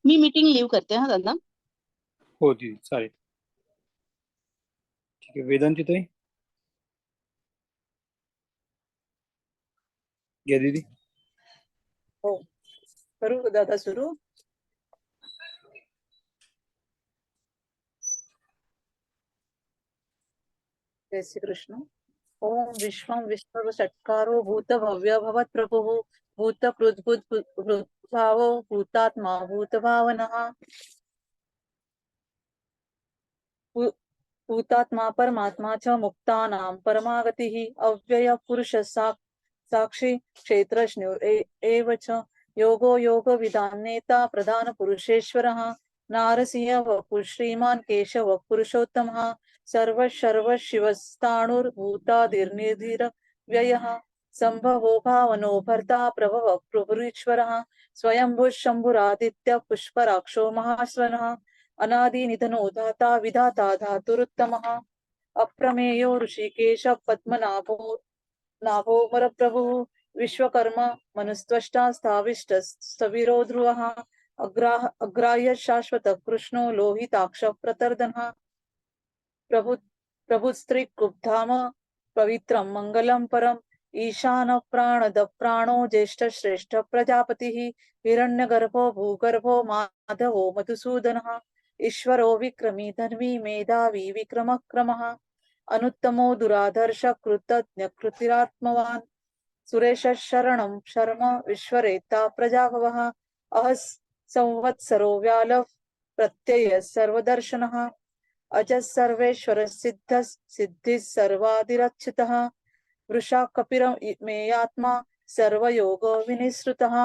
मी meeting leave करते हा दादा. हो दीदी चालेल. ठीक आहे, वेदांती ताई घ्या दीदी. हो, करू दादा सुरू. जय श्री कृष्ण. ओम विश्वं विष्णु षट्कारो भूत भव्य भवत् प्रभुः भूत भावो भूतात्मा भूत भावनः भूतात्मा परमात्मा च मुक्तानां परमागतिः अव्यय पुरुष साक्षी क्षेत्रज्ञो एव च योगो योग विदान्नेता प्रधान पुरुषेश्वरः नारसिंह वपु श्रीमान केशव पुरुषोत्तमः सर्व शिवस्ताणुर्भूतादिर्निधिर व्ययः संभवो भावनो भर्ता प्रभव प्रभुरीश्वरः स्वयंभुः शंभुरादित्य पुष्पराक्षो महास्वनः अनादि निधनो धाता विधाता धातुरुत्तमः अप्रमेयो ऋषिकेश पद्मनाभो नाभोमर प्रभु विश्वकर्मा मनुस्त्वष्टा स्थाविष्ट स्थविरो ध्रुवः अग्राह्य शाश्वत कृष्णो लोहिताक्ष प्रतर्दनः प्रभुस्त्री कुब्धाम पवित्रं मंगलम परम ईशान प्राणद प्राणो ज्येष्ठ श्रेष्ठ प्रजापतिः हिरण्यगर्भो भूगर्भो माधवो मधुसूदनः ईश्वरो विक्रमी धर्मी मेधावी विक्रमक्रमः अनुत्तमो दुराधर्ष कृतज्ञ कृतिरात्मवान् सुरेश शरणं शर्म विश्वरेता प्रजाभवः अहस संवत्सरो व्याल प्रत्यय सर्वदर्शनः अजः सर्वेश्वर सिद्ध सिद्धि सर्वादिरच्युतः वृषा कपिर मेयात्मा सर्वयोग विनिसृतः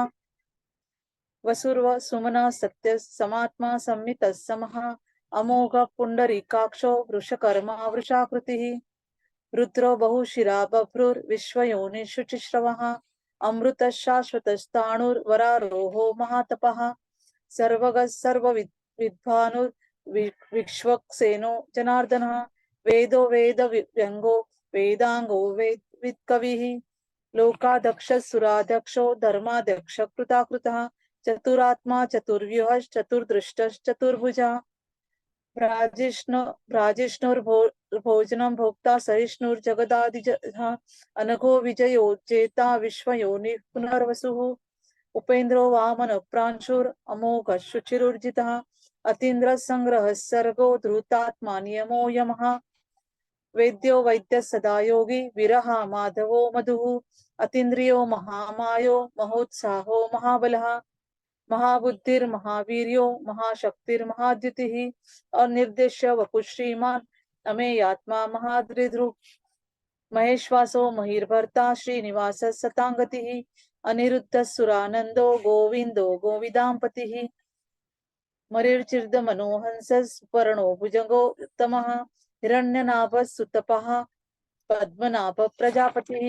वसुर्व सुमना सत्य समात्मा संमित समः अमोघ पुंडरीकाक्षो वृषकर्मा वृषाकृतिः रुद्रो बहुशिरा बभ्रुर्विश्वयोनि शुचिश्रवः अमृत शाश्वतस्ताणुर्वरारोहो महातपः सर्वग सर्वविद्भानुर् विश्वक्सेनो जनार्दनः वेदो वेद व्यंगो वेदांगो वित्कविः लोकाध्यक्ष सुराध्यक्षो धर्माध्यक्ष कृताकृतः चतुरात्मा चतुर्व्यूह चतुर्दृष्ट चतुर्भुजा भोजनं भोक्ता सहिष्णुर्जगदादिजः अनघो विजयो जेता विश्वयोनि पुनर्वसुः उपेन्द्रो वामन प्रांशुर अमोघ शुचिरुर्जितः अतीन्द्र संग्रह सर्गो धृतात्मा नियमो यमः वेद्यो वैद्य सदा योगी विरहा माधवो मधुः अतीन्द्रियो महामायो महोत्साहो महाबलः महाबुद्धिर्महावीर्यो महाशक्तिर्महाद्युतिः अनिर्देश्य वपु श्रीमान अमेयात्मा महाद्रिदृक् महेश्वासो महिर्भर्ता श्रीनिवास सतांगतिः अनिरुद्ध सुरानंदो गोविंदो गोविदांपतिः मरीर्चिर्द मनोहंस स्वर्णो भुजंगो उत्तमः हिरण्यनाभ सुतपः पद्मनाभ प्रजापतिः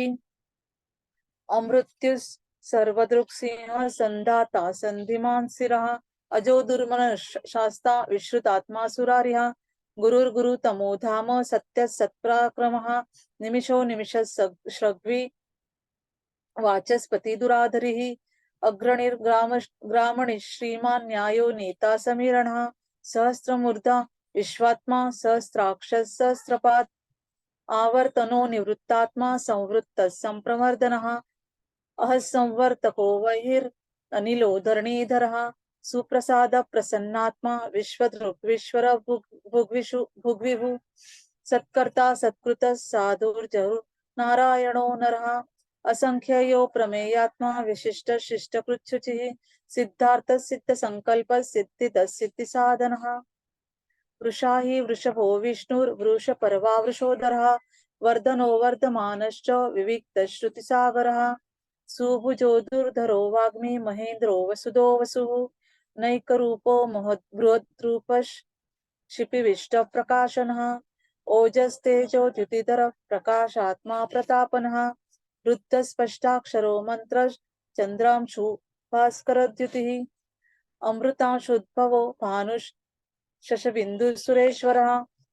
अमृत्युस् सर्वदृक्सिंह संधाता संधिमान सिरः अजो दुर्मन शास्ता विश्रुतात्मा सुरारिः गुरुर्गुरु तमो धाम सत्य सत्पराक्रमः निमिषो निमिष श्रग्वी वाचस्पति दुराधरिः ग्रामणि श्रीमान न्यायो नेता समीरणः सहस्रमूर्धा विश्वात्मा सहस्राक्ष सहस्रपाद आवर्तनो निवृत्तात्मा संवृत्त संप्रमर्दनः अहसंवर्तको अनिलो धरणीधरः सुप्रसाद प्रसन्नात्मा विश्वदृक् विश्वर भुग्विभु सत्कर्ता सत्कृत साधुर्जरु नारायणो नरः असंख्ययो प्रमेयात्मा विशिष्ट शिष्ट कृच्छुचिः सिद्धार्थ सिद्ध संकल्प सिद्धिद सिद्धि साधनः वृषाहि वृषभो विष्णुर्वृष परवा वृषोदरः वर्धनो वर्धमानश्च विविक्त श्रुतिसागरः सुभुजो दुर्धरो वाग्मी महेन्द्रो वसुदो वसुः नैकरूपो बृहद्रूपश् क्षिपिविष्ट प्रकाशनः ओजस्तेजो द्युतिधर प्रकाशात्मा प्रतापनः रुद्ध स्पष्टाक्षरो मंत्र चंद्रांशु भास्करद्युतिः अमृतांशुद्भवो भानुष शशबिंदु सुरेश्वरः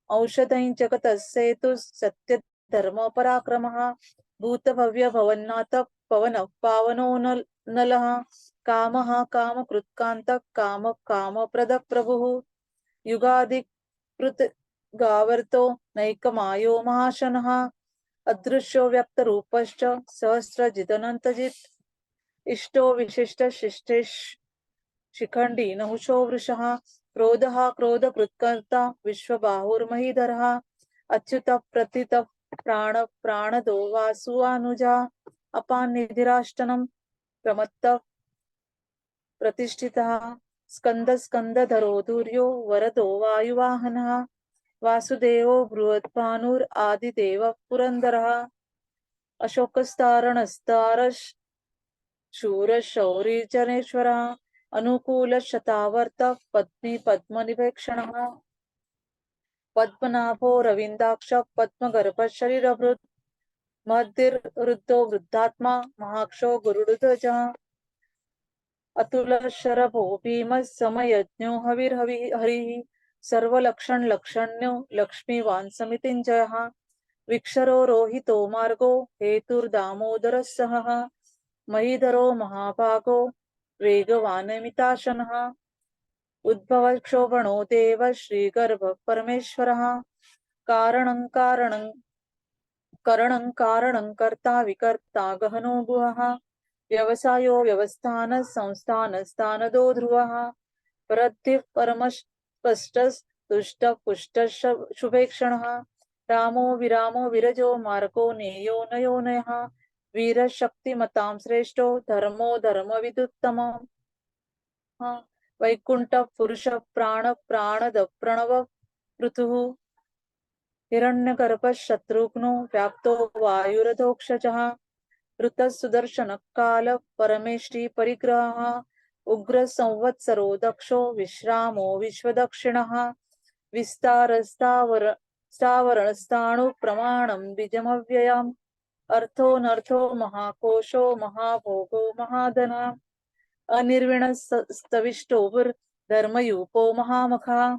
औषधं जगतस्सेतु सत्य धर्म पराक्रमः भूत भव्य भवन्नाथ पवन पावनो नलः कामः कामकृत्कान्तः कामः कामप्रदः प्रभुः युगादिकृत गावर्तो नैकमायो महाशनः अदृश्यो व्यक्तरूपश्च सहस्रजिदनन्तजित् इष्टो विशिष्ट शिष्टेश शिखंडी नहुषो वृषः क्रोधः क्रोधकृत्कर्ता विश्वबाहुर्महीधरः अच्युत प्रतित प्राणदो वासुआनुजा अपान निधिराष्टनं प्रमत्त प्रतिष्ठितः स्कंदधरो धूर्यो वरदो वायुवाहनः वासुदेवो बृहद्भानुर आदिदेव पुरंदरः अशोकस्तारणस्तारश शूरशौरिजनेश्वरः अनुकूल शतावर्त पत्नी पद्मनिवेक्षणः पद्मनाभो रविन्दाक्ष पद्मगर्भ शरीरभृत् महद्दिर्वृद्धो वृद्धात्मा महाक्षो गुरुध्वजः अतुल शरभो भीम समयज्ञो हरिः सर्वलक्षण लक्षण्यो लक्ष्मीवान् समितिञ्जयः विक्षरो रोहितो मार्गो हेतुर्दामोदरः सहः महीधरो महाभागो वेगवानमिताशनः उद्भव क्षोभणो देव श्रीगर्भ परमेश्वरः कारणं कारणं कर्ता विकर्ता गहनो गुहः व्यवसायो व्यवस्थान संस्थान स्थानदो ध्रुवः परद्धिः परमस्पष्टस्तुष्ट पुष्ट शुभेक्षणः रामो विरामो विरजो मार्गो नेयो नयोनयः वीरशक्तिमतां श्रेष्ठो धर्मो धर्मविदुत्तमः वैकुंठ पुरुष प्राण प्राणद प्रणव पृथुः हिरण्यगर्भ शत्रुघ्नो व्याप्तो वायुरधोक्षजः ऋतः सुदर्शन काल परमेष्टि परिग्रहः उग्र संवत्सरो दक्षो विश्रामो विश्वदक्षिणः स्थावरणस्थाणु प्रमाणं बीजमव्ययम् अर्थोऽनर्थो महाकोशो महाभोगो महाधनः अनिर्विणस्तविष्टोर्धर्मयूपो महामखः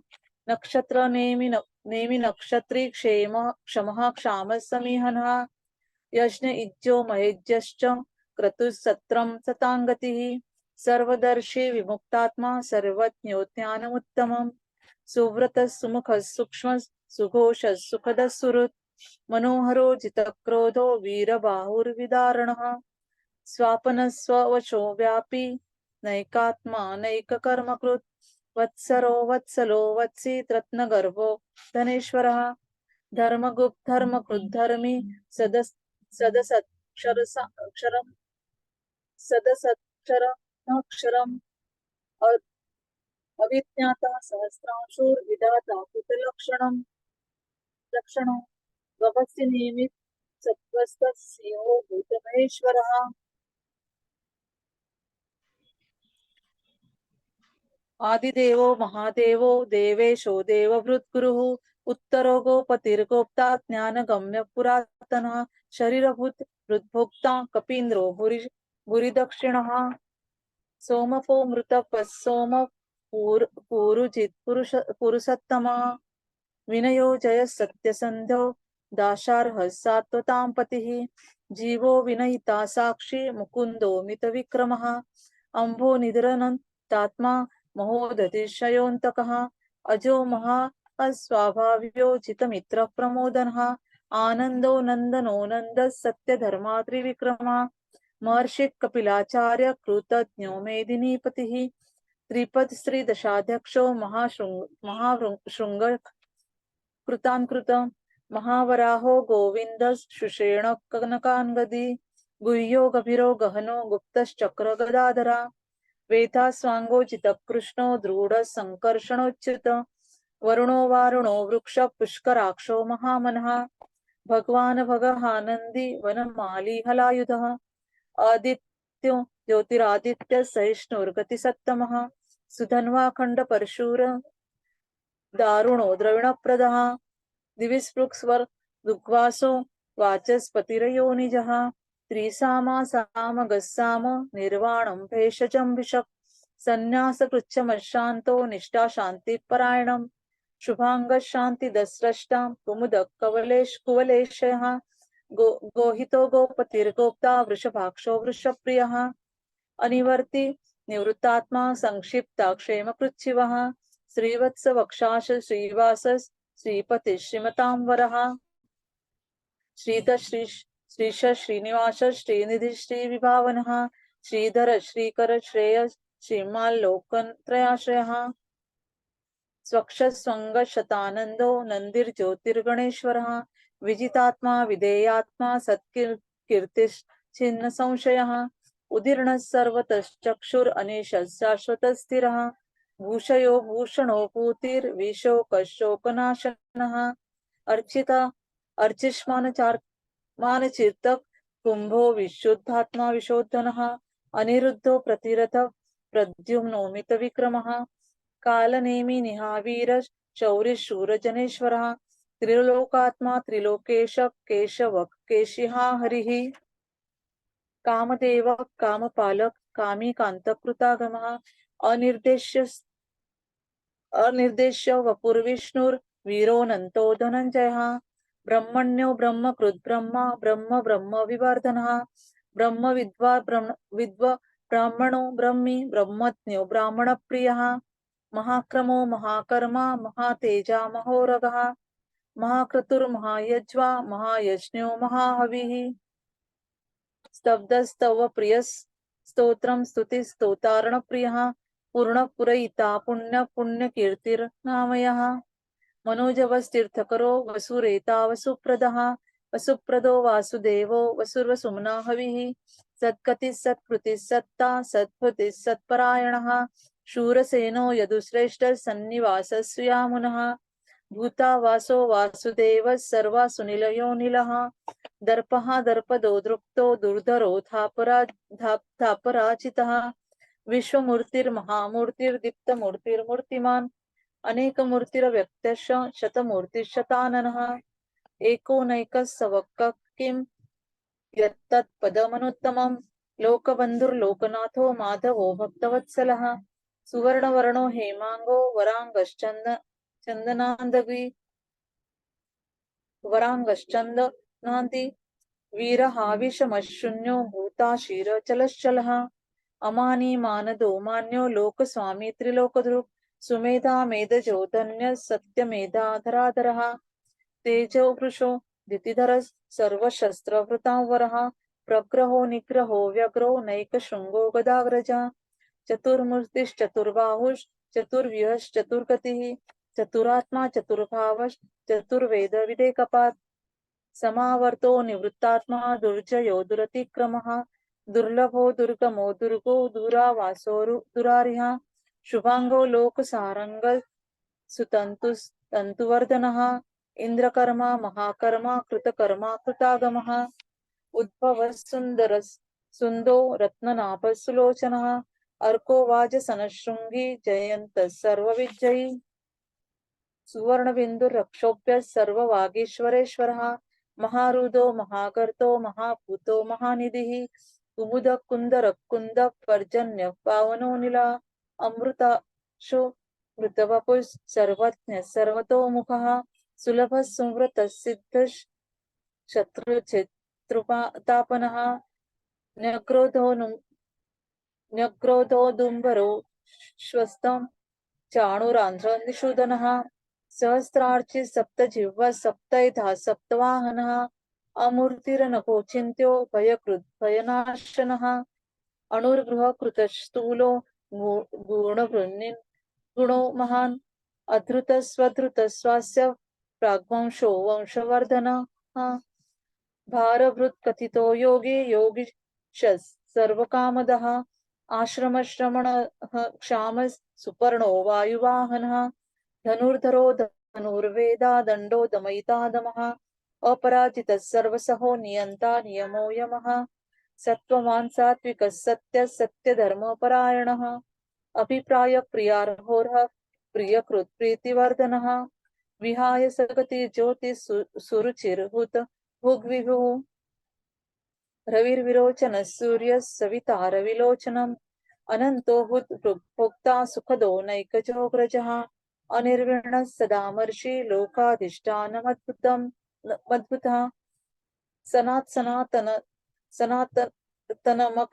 नक्षत्र नेमि नक्षत्री क्षमः क्षामः समीहनः यज्ञ इज्जो महेज्यश्च क्रतुसत्रं सताङ्गतिः सर्वदर्शी विमुक्तात्मा सर्वज्ञोज्ञानमुत्तमम् सुव्रतः सुमुखः सूक्ष्मः सुघोषः सुखदः सुहृत् मनोहरो जितक्रोधो वीरबाहुर्विदारणः स्वापनस्ववचो व्यापी नैकात्मा नैककर्मकृत् वत्सलो वत्सी रत्नगर्भो धनेश्वरः धर्मकृद्धर्मी सदसत्क्षरम् अविज्ञाता सहस्रांशोर्विधाता लक्षणं गवस्य नियमित सत्वस्त सिंहो भूतमहेश्वरः आदिदेवो महादेवो देवेशो देवभृद्गुरुः उत्तरो गोपतिर्गोप्ता ज्ञानगम्य पुरातनः शरीरभूत हृद्भोक्ता कपीन्द्रो भूरिदक्षिणः सोमपो मृतपस्सोम पूरुजित् पुरुषोत्तमः विनयो जय सत्यसन्ध्यो दाशार्हः सात्वतां पतिः जीवो विनयिता साक्षी मुकुन्दो मितविक्रमः अम्भो निद्रनन्तात्मा महोदधिशयोऽन्तकः अजो महा अस्वाभाव्यो जितमित्र प्रमोदनः आनन्दो नन्दनो नन्दः सत्यधर्मा त्रिविक्रमः महर्षि कपिलाचार्य कृतज्ञो मेदिनीपतिः त्रिपद श्री दशाध्यक्षो महाशृंग कृतान्कृत महावराहो गोविंद शुषेण कनकांगदी गुह्यो गभीरो गहनो गुप्तश्चक्र गदाधरा वेता स्वांगो चितकृष्णो दृढ संकर्षणोच्युत वरुणो वारुणो वृक्ष पुष्कराक्षो महामनः भगवान भगहानंदी वनमाली हलायुधः आदित्यो ज्योतिरादित्य सहिष्णुर्गतिसत्तमः सुधन्वाखंड परशूर दारुणो द्रविणप्रदः दिविस्पृक्स्वर दुग्वासो वाचस्पतिरयोनिजः त्रिसामा साम गस्साम निर्वाणं भेषजं भिषक् संन्यासकृच्छमशान्तो निष्ठा शान्तिपरायणं शुभांग शान्तिदस्रष्टा कुमुदः कुवलेशयः गोहितो गोपतिर्गोप्ता वृषभाक्षो वृषप्रियः अनिवर्ति निवृत्तात्मा संक्षिप्ता क्षेमकृच्छिवः श्रीवत्स वक्षाश श्रीवास श्रीपति श्रीमतांबरः श्रीश श्रीनिवास श्रीनिधि श्रीविभावनः श्रीधर श्रीकर श्रेय श्रीमाल्लोकत्रयाश्रयः स्वक्षस्वंग शतानंदो नंदिर्ज्योतिर्गणेश्वरः विजितात्मा विधेयात्मा सत्कीर्तिश्चिन्न संशयः उदीर्णः सर्वतश्चक्षुर अनिश शाश्वत स्थिरः भूषयो भूषणो पूतिर्विशोकशोकनाशनः अर्चिता मानचित्तक कुंभो विशुद्धात्मा विशोधनः अनिरुद्धो प्रतिरथ प्रद्युम्नो मितविक्रमः कालनेमि निहावीर शौरि शूरजनेश्वरः त्रिलोकात्मा त्रिलोकेश केशव केशिहा हरिः कामदेव कामपालक कामी कांतकृतागमः अनिर्देश्य वपुर्विष्णुर्वीरोऽनन्तो धनञ्जयः ब्रह्मण्यो ब्रह्मकृद् ब्रह्मा ब्रह्म ब्रह्म विवर्धनः ब्राह्मणो ब्रह्मी ब्रह्मज्ञो ब्राह्मणप्रियः महाक्रमो महाकर्मा महातेजा महोरगः महाक्रतुर्महायज्वा महायज्ञो महाहविः स्तब्धस्तव प्रिय स्तोत्रं स्तुति स्तोतारण प्रियः पूर्ण पुरयिता पुण्य पुण्यकीर्तिर्नामयः मनोजवस्तीर्थकरो वसुरेता वसुप्रदः वसुप्रदो वासुदेवो वसुर्वसुम्ना हविः सत्कति सत्कृति सत्ता सत्पति सत्परायणः शूरसेनो यदुश्रेष्ठ सन्निवासस्यामुनः भूतावासो वासुदेव सर्वासुनिलयो निलः दर्पः दर्पदो दृप्तो दुर्धरो धापराचितः विश्वमूर्तिर्महामूर्तिर्दीप्तमूर्तिर्मूर्तिमान् अनेकमूर्तिरव्यक्तश शतमूर्तिशताननः एकोनैकस्सवक् किं यत्तत्पदमनुत्तमं लोकबन्धुर्लोकनाथो माधवो भक्तवत्सलः सुवर्णवर्णो हेमांगो वरांगश्चन्दनान्ति वीरहाविषमशून्यो भूताशीरचलश्चलः अमानी मानदो मान्यो लोकस्वामी त्रिलोकदृक् सुमेधा मेधजो धन्य सत्यमेधाधराधरः तेजो वृषो दितिधर सर्वशस्त्रवृतांवरः प्रग्रहो निग्रहो व्यग्रो नैकशृङ्गो गदाग्रज चतुर्मूर्तिश्चतुर्बाहुश्चतुर्व्यूहश्चतुर्गतिः चतुरात्मा चतुर्वेद विदेकपात् समावर्तो निवृत्तात्मा दुर्जयो दुरतिक्रमः दुर्लभो दुर्गमो दुर्गो दुरावासो दुरारिः शुभांगो लोकसारंग सुतंतुवर्धनः इंद्रकर्मा महाकर्मा कृतकर्मा कृतागमः उद्भव सुन्दो रत्ननाभ सुलोचनः अर्को वाजसनशृंगी जयंत सर्वविजयी सुवर्णबिंदु रक्षोप्य सर्ववागीश्वरेश्वरः महारुदो महागर्तो महाभूतो महानिधिः कुमुद कुंदर कुंद पर्जन्य पावनो नीला अमृताशो मृतवपु सर्वज्ञ सर्वतोमुखः सुलभ सुमृत सिद्ध शत्रुचित्रुतापनः न्यग्रोधोदुम्बरो श्वस्तं चाणुरांध्र निषूदनः सहस्रार्चि सप्तजिह्वा सप्तैधा सप्तवाहनः अमूर्तिरनघोचिन्त्यो भयकृद् भयनाशनः अणुर्गृहकृतस्थूलो गुणो महान् अधृतस्वधृतस्वास्य प्राग्वंशो वंशवर्धनः भारभृत् कथितो योगी सर्वकामदः आश्रमश्रमणः क्षाम सुपर्णो वायुवाहनः धनुर्धरो धनुर्वेदा दंडो दमयिता दमः अपराजितः सर्वसहो नियंता नियमो यमः सत्त्ववान् सात्विकः सत्यधर्मपरायणः अभिप्राय प्रियार्होर्ह प्रियकृत् प्रीतिवर्धनः विहाय सगति ज्योति सुरुचिर्हुत भुग्विभुः रविर्विरोचनः सूर्यः सविता रविलोचनम् अनन्तो भोक्ता सुखदो नैकजोग्रजः अनिर्विण्णः सदामर्षि लोकाधिष्ठानमद्भुतः सनातनमख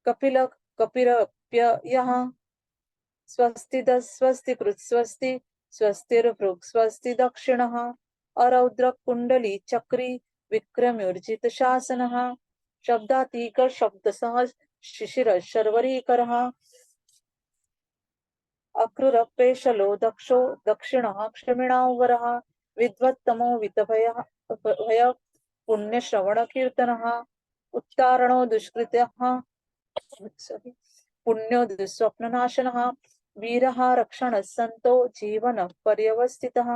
कपिल कपिरप्ययः स्वस्ति कृत् स्वस्ति स्वस्तिर्भृक् स्वस्ति दक्षिणः अरौद्र कुंडली चक्री विक्रम्योर्जित शासनः शब्दातीक शब्द सहज शिशिर शर्वरीकरः अक्रूरपेशलो दक्षो दक्षिणः क्षमिणावरः विद्वत्तमो वितभयः भय पुण्यश्रवण कीर्तनः उत्तारणो दुष्कृतः पुण्यो दुःस्वप्ननाशनः वीरः रक्षणः सन्तो जीवन पर्यवस्थितः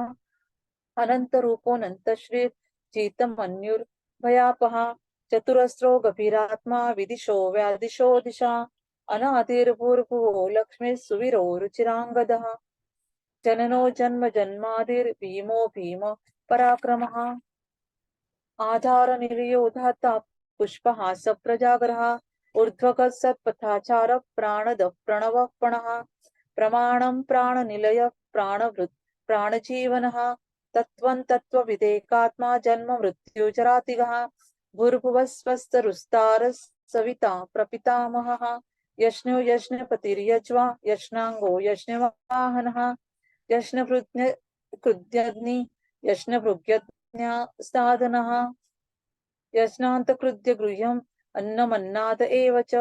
अनन्तरूपोऽनन्त श्री चितमन्युर्भयापः चतुरस्रो गभीरात्मा विदिशो व्यादिशो दिशा अनादिर्भूर्भुवो लक्ष्मी सुवीरो रुचिराङ्गदः जननो जन्म जन्मादिर्भीमो भीम पराक्रमः आधारनिलयो धाता पुष्पहास प्रजागरः ऊर्ध्वगत् सत्पथाचार प्राणद प्रणवपणः प्रमाणं प्राणनिलय प्राणवृत् प्राणजीवनः तत्त्वं तत्त्वविदेकात्मा जन्म मृत्युजरातिगः भूर्भुवस्वस्तरुस्तारः सविता प्रपितामहः यज्ञो यज्ञपतिर्यज्वा यज्ञाङ्गो यज्ञवाहनः यज्ञभृग्नि यज्ञभृग्यज्ञसाधनः यज्ञान्तकृत्य गृह्यम् अन्नमन्नाद एव च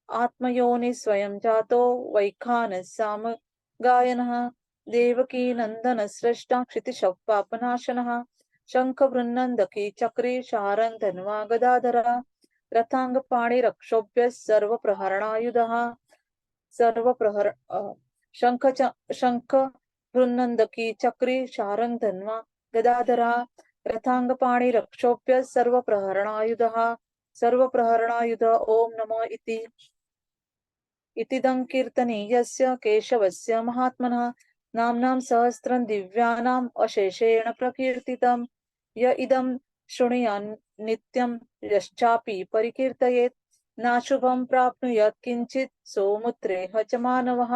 आत्मयोनि स्वयं जातो वैखानः साम गायनः देवकी नन्दन स्रष्टा क्षितिशः पापनाशनः शंख वृन्नन्दकी चक्री शारन् धन्वा गदाधरः रथाङ्गपाणि रक्षोभ्यः सर्वप्रहरणायुधः सर्वप्रहर शंख वृन्नन्दकी चक्री शारन् धन्वा गदाधरः रथाङ्गपाणि रक्षोभ्यः सर्वप्रहरणायुधः सर्वप्रहरणायुध ओम नमो इतिदं कीर्तनीयस्य केशवस्य महात्मनः नाम्नां सहस्रं दिव्यानाम् अशेषेण प्रकीर्तितं य इदं शृणुयान् नित्यं यश्चापि परिकीर्तयेत् नाशुभं प्राप्नुयात् किञ्चित् सोमुत्रेह च मानवः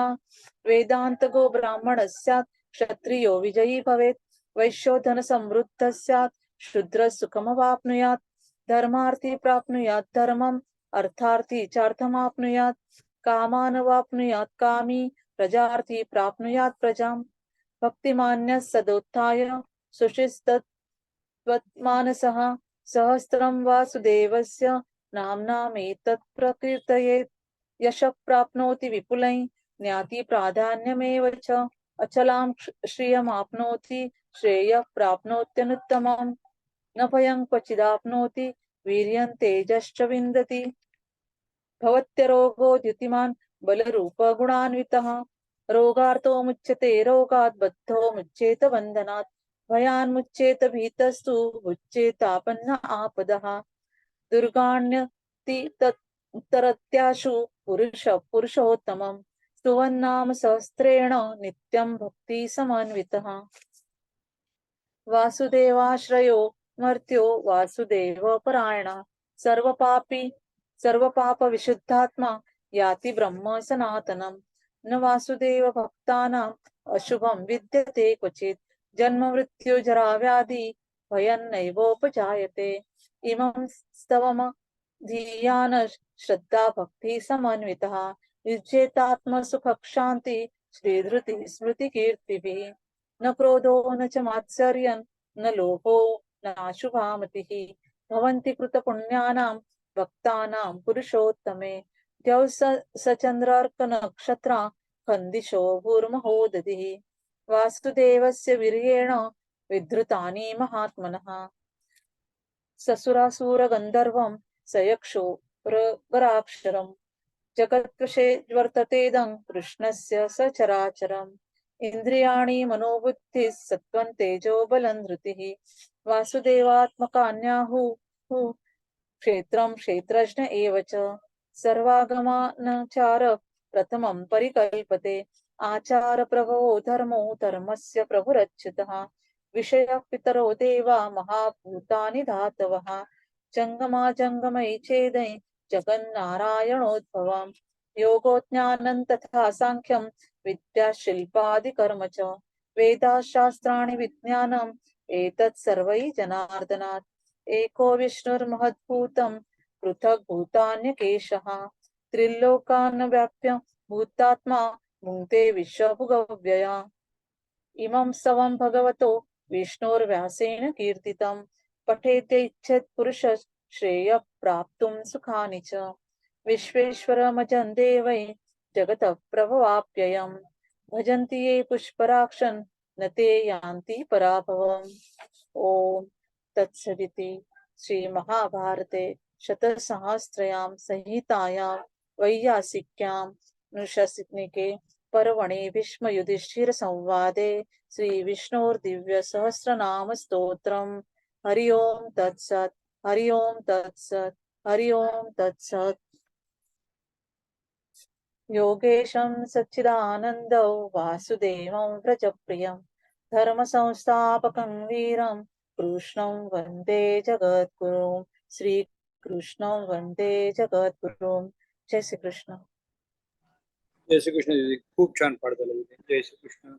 वेदान्तगो ब्राह्मणः स्यात् क्षत्रियो विजयी भवेत् वैश्यो धनसमृद्धः स्यात् शूद्रः सुखमवाप्नुयात् धर्मार्थी प्राप्नुयात् धर्मम् अर्थार्थी चार्थमाप्नुयात् कामानवाप्नुयात् कामी प्रजार्थी प्राप्नुयात् प्रजाम् भक्तिमान्यः सदोत्थाय सुशिस्तत्वमानसः सहस्रं वासुदेवस्य नाम्नामेतत् प्रकीर्तयेत् यशः प्राप्नोति विपुलैः ज्ञाति प्राधान्यमेव च अचलां श्रियमाप्नोति श्रेयः प्राप्नोत्यनुत्तमम् न भयं क्वचिदाप्नोति वीर्यं तेजश्च विन्दति भवत्यरोगो द्युतिमान् बलरूप गुणान्वितः रोगार्तो मुच्यते रोगात् बद्धो मुच्येत बन्धनात् भयान्मुच्येत भीतस्तु मुच्येतापन्न आपदः दुर्गाण्यति तरत्याशु पुरुषोत्तमं स्तुवन्नाम सहस्रेण नित्यं भक्ति समन्वितः वासुदेवाश्रयो मर्त्यो वासुदेव परायण सर्वपाप विशुद्धात्मा याति ब्रह्म सनातनम् न वासुदेव भक्तानाम् अशुभं विद्यते क्वचित् जन्म मृत्यु जरा व्याधि भयन्नैवोपजायते इमं स्तवम धीयान श्रद्धा भक्ति समन्वितः युज्येतात्म सुख शांति श्रीधृति स्मृति कीर्तिभिः न क्रोधो न च मात्सर्यं न लोभो नाशुभा मतिः भवन्ति कृतपुण्यानां भक्तानां पुरुषोत्तमे द्यौ सचन्द्रार्क नक्षत्रा खन्दिशो भूर्महो दधिः वासुदेवस्य वीर्येण विधृतानि महात्मनः ससुरासुर गन्धर्वं सयक्षो वराक्षरम् जगत्वशे वर्ततेदं कृष्णस्य सचराचरम् इन्द्रियाणि मनोबुद्धिः सत्त्वं तेजो बलं धृतिः वासुदेवात्मकान्याहुः क्षेत्रं क्षेत्रज्ञ एव च सर्वागमानचार प्रथमं परिकल्पते आचार प्रभवो धर्मो धर्मस्य प्रभुरच्युतः विषयः पितरो देवा महाभूतानि धातवः जंगमा जंगमै चेदै जगन्नारायणोद्भवम् योगो ज्ञानं तथा सांख्यं विद्या शिल्पादिकर्म च वेदाः शास्त्राणि विज्ञानम् एतत् सर्वै जनार्दनात् एको विष्णुर्महद्भूतं पृथक् भूतान्यकेशः त्रिलोकान् व्याप्य भूतात्मा भुङ्क्ते विश्वभुगव्यया इमं स्तवं भगवतो विष्णोर्व्यासेन कीर्तितं पठेत् इच्छेत् पुरुषः श्रेयः प्राप्तुं सुखानि च विश्वेश्वरमजं देवै जगतः प्रभवाप्ययम् भजन्ति ये पुष्पराक्षन् न ते यान्ति पराभवम् ॐ तत्सदिति श्रीमहाभारते शतसहस्रयां संहितायां वैयासिक्यां अनुशासनिके पर्वणि भीष्मयुधिष्ठिरसंवादे श्रीविष्णोर्दिव्यसहस्रनामस्तोत्रम् हरि ओं तत्सत् हरि ओं तत्सत् हरि ओं तत्सत् योगेशं सच्चिदानन्दौ वासुदेवं व्रजप्रियं धर्मसंस्थापकं वीरं कृष्णं वन्दे जगद्गुरुं श्रीकृष्णं वन्दे जगद्गुरुं जय श्री कृष्ण. जय श्री कृष्ण दीदी, खूप छान पाठ झालं दीदी. जय श्री कृष्ण.